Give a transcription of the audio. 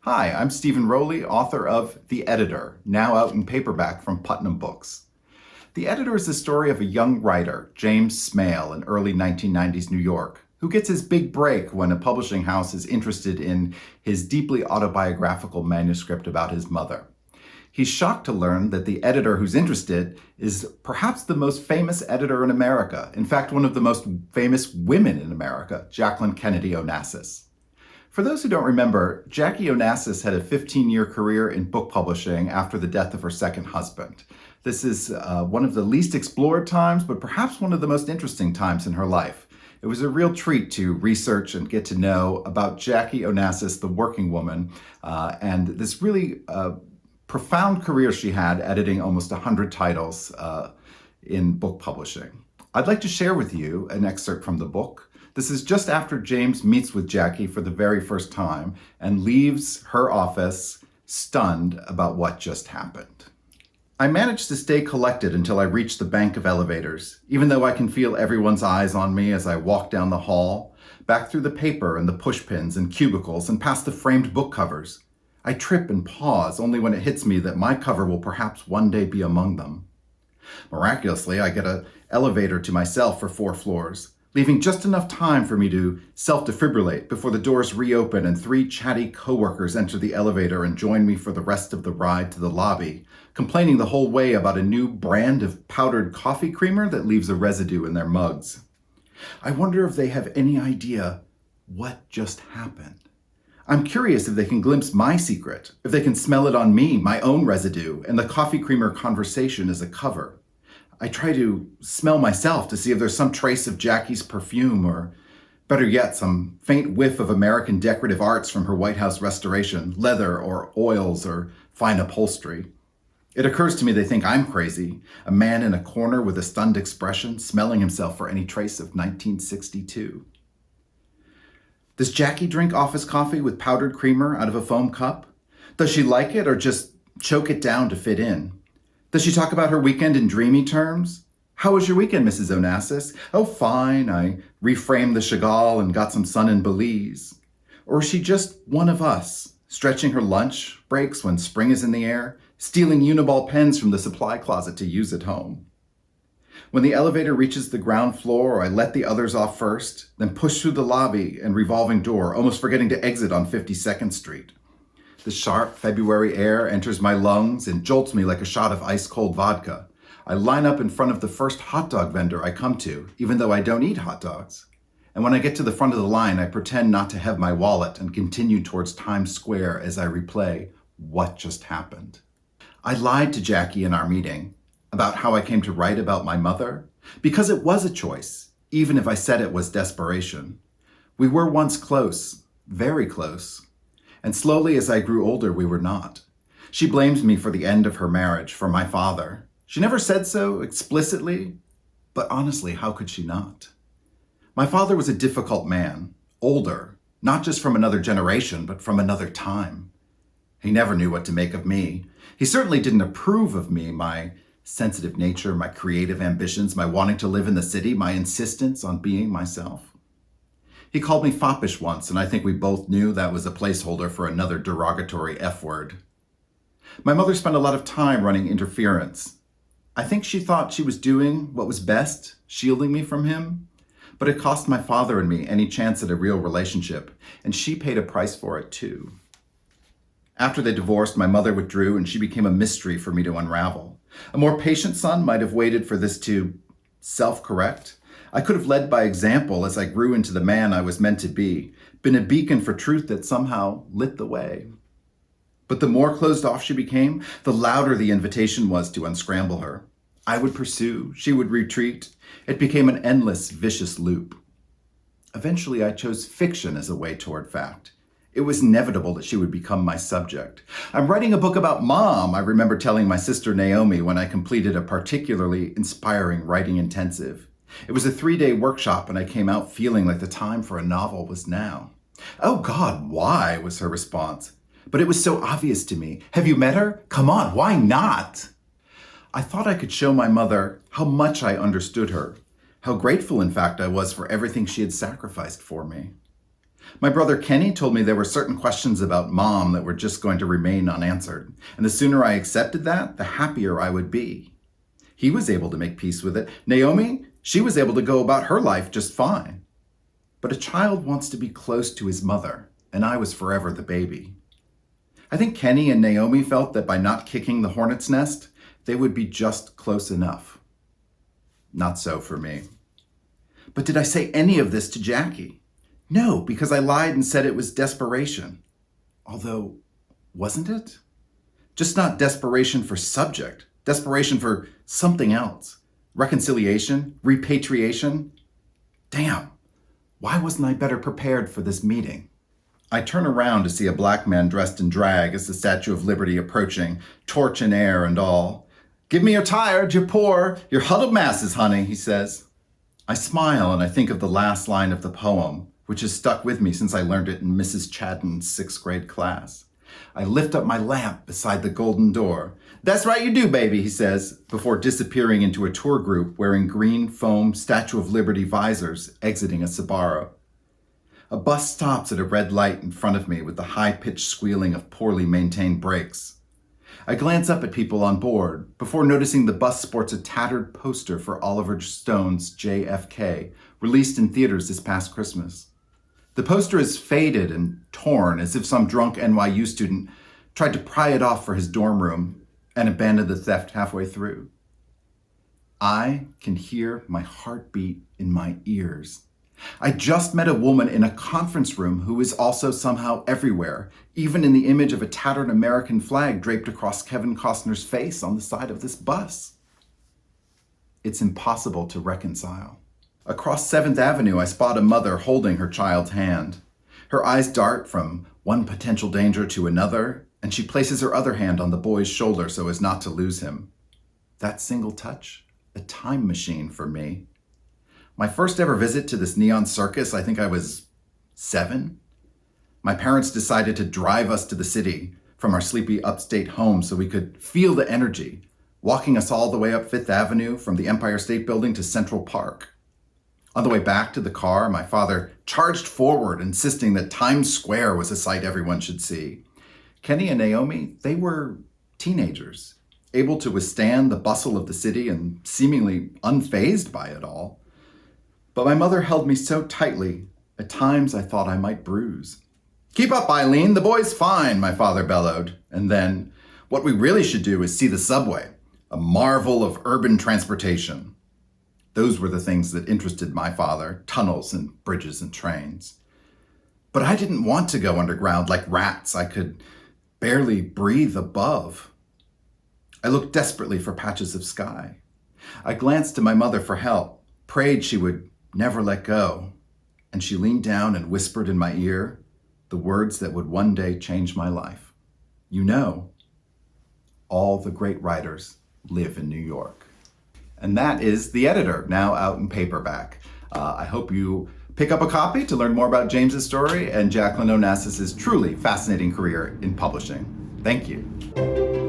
Hi, I'm Stephen Rowley, author of The Editor, now out in paperback from Putnam Books. The Editor is the story of a young writer, James Smale, in early 1990s New York, who gets his big break when a publishing house is interested in his deeply autobiographical manuscript about his mother. He's shocked to learn that the editor who's interested is perhaps the most famous editor in America. In fact, one of the most famous women in America, Jacqueline Kennedy Onassis. For those who don't remember, Jackie Onassis had a 15-year career in book publishing after the death of her second husband. This is one of the least explored times, but perhaps one of the most interesting times in her life. It was a real treat to research and get to know about Jackie Onassis, the working woman, and this really profound career she had, editing almost 100 titles in book publishing. I'd like to share with you an excerpt from the book. This is just after James meets with Jackie for the very first time and leaves her office stunned about what just happened. I managed to stay collected until I reached the bank of elevators, even though I can feel everyone's eyes on me as I walk down the hall, back through the paper and the pushpins and cubicles and past the framed book covers. I trip and pause only when it hits me that my cover will perhaps one day be among them. Miraculously, I get an elevator to myself for 4 floors, leaving just enough time for me to self-defibrillate before the doors reopen and 3 chatty coworkers enter the elevator and join me for the rest of the ride to the lobby, complaining the whole way about a new brand of powdered coffee creamer that leaves a residue in their mugs. I wonder if they have any idea what just happened. I'm curious if they can glimpse my secret, if they can smell it on me, my own residue, and the coffee creamer conversation as a cover. I try to smell myself to see if there's some trace of Jackie's perfume, or better yet, some faint whiff of American decorative arts from her White House restoration, leather or oils or fine upholstery. It occurs to me they think I'm crazy, a man in a corner with a stunned expression, smelling himself for any trace of 1962. Does Jackie drink office coffee with powdered creamer out of a foam cup? Does she like it or just choke it down to fit in? Does she talk about her weekend in dreamy terms? How was your weekend, Mrs. Onassis? Oh, fine. I reframed the Chagall and got some sun in Belize. Or is she just one of us, stretching her lunch breaks when spring is in the air, stealing Uniball pens from the supply closet to use at home? When the elevator reaches the ground floor, I let the others off first, then push through the lobby and revolving door, almost forgetting to exit on 52nd Street. The sharp February air enters my lungs and jolts me like a shot of ice-cold vodka. I line up in front of the first hot dog vendor I come to, even though I don't eat hot dogs. And when I get to the front of the line, I pretend not to have my wallet and continue towards Times Square as I replay what just happened. I lied to Jackie in our meeting about how I came to write about my mother, because it was a choice, even if I said it was desperation. We were once close, very close. And slowly as I grew older, we were not. She blames me for the end of her marriage, for my father. She never said so explicitly, but honestly, how could she not? My father was a difficult man, older, not just from another generation, but from another time. He never knew what to make of me. He certainly didn't approve of me, my sensitive nature, my creative ambitions, my wanting to live in the city, my insistence on being myself. He called me foppish once, and I think we both knew that was a placeholder for another derogatory F word. My mother spent a lot of time running interference. I think she thought she was doing what was best, shielding me from him, but it cost my father and me any chance at a real relationship, and she paid a price for it too. After they divorced, my mother withdrew, and she became a mystery for me to unravel. A more patient son might have waited for this to self-correct. I could have led by example as I grew into the man I was meant to be, been a beacon for truth that somehow lit the way. But the more closed off she became, the louder the invitation was to unscramble her. I would pursue, she would retreat. It became an endless, vicious loop. Eventually, I chose fiction as a way toward fact. It was inevitable that she would become my subject. I'm writing a book about Mom, I remember telling my sister Naomi when I completed a particularly inspiring writing intensive. It was a 3-day workshop, and I came out feeling like the time for a novel was now. Oh God, why? Was her response. But it was so obvious to me. Have you met her? Come on, why not? I thought I could show my mother how much I understood her, how grateful, in fact, I was for everything she had sacrificed for me. My brother Kenny told me there were certain questions about Mom that were just going to remain unanswered, and the sooner I accepted that, the happier I would be. He was able to make peace with it. Naomi, she was able to go about her life just fine. But a child wants to be close to his mother, and I was forever the baby. I think Kenny and Naomi felt that by not kicking the hornet's nest, they would be just close enough. Not so for me. But did I say any of this to Jackie? No, because I lied and said it was desperation. Although, wasn't it? Just not desperation for subject, desperation for something else. Reconciliation, repatriation. Damn, why wasn't I better prepared for this meeting? I turn around to see a black man dressed in drag as the Statue of Liberty approaching, torch in air and all. "Give me your tired, your poor, your huddled masses, honey," he says. I smile and I think of the last line of the poem, which has stuck with me since I learned it in Mrs. Chadden's 6th grade class. I lift up my lamp beside the golden door. "That's right you do, baby," he says, before disappearing into a tour group wearing green foam Statue of Liberty visors exiting a Sbarro. A bus stops at a red light in front of me with the high-pitched squealing of poorly maintained brakes. I glance up at people on board before noticing the bus sports a tattered poster for Oliver Stone's JFK, released in theaters this past Christmas. The poster is faded and torn as if some drunk NYU student tried to pry it off for his dorm room and abandoned the theft halfway through. I can hear my heartbeat in my ears. I just met a woman in a conference room who is also somehow everywhere, even in the image of a tattered American flag draped across Kevin Costner's face on the side of this bus. It's impossible to reconcile. Across 7th Avenue, I spot a mother holding her child's hand. Her eyes dart from one potential danger to another, and she places her other hand on the boy's shoulder so as not to lose him. That single touch, a time machine for me. My first ever visit to this neon circus, I think I was 7. My parents decided to drive us to the city from our sleepy upstate home so we could feel the energy, walking us all the way up 5th Avenue from the Empire State Building to Central Park. On the way back to the car, my father charged forward, insisting that Times Square was a sight everyone should see. Kenny and Naomi, they were teenagers, able to withstand the bustle of the city and seemingly unfazed by it all. But my mother held me so tightly, at times I thought I might bruise. "Keep up, Eileen, the boy's fine," my father bellowed. And then, "What we really should do is see the subway, a marvel of urban transportation." Those were the things that interested my father, tunnels and bridges and trains. But I didn't want to go underground like rats I could barely breathe above. I looked desperately for patches of sky. I glanced to my mother for help, prayed she would never let go, and she leaned down and whispered in my ear the words that would one day change my life. "You know, all the great writers live in New York." And that is The Editor, now out in paperback. I hope you pick up a copy to learn more about James's story and Jacqueline Onassis's truly fascinating career in publishing. Thank you.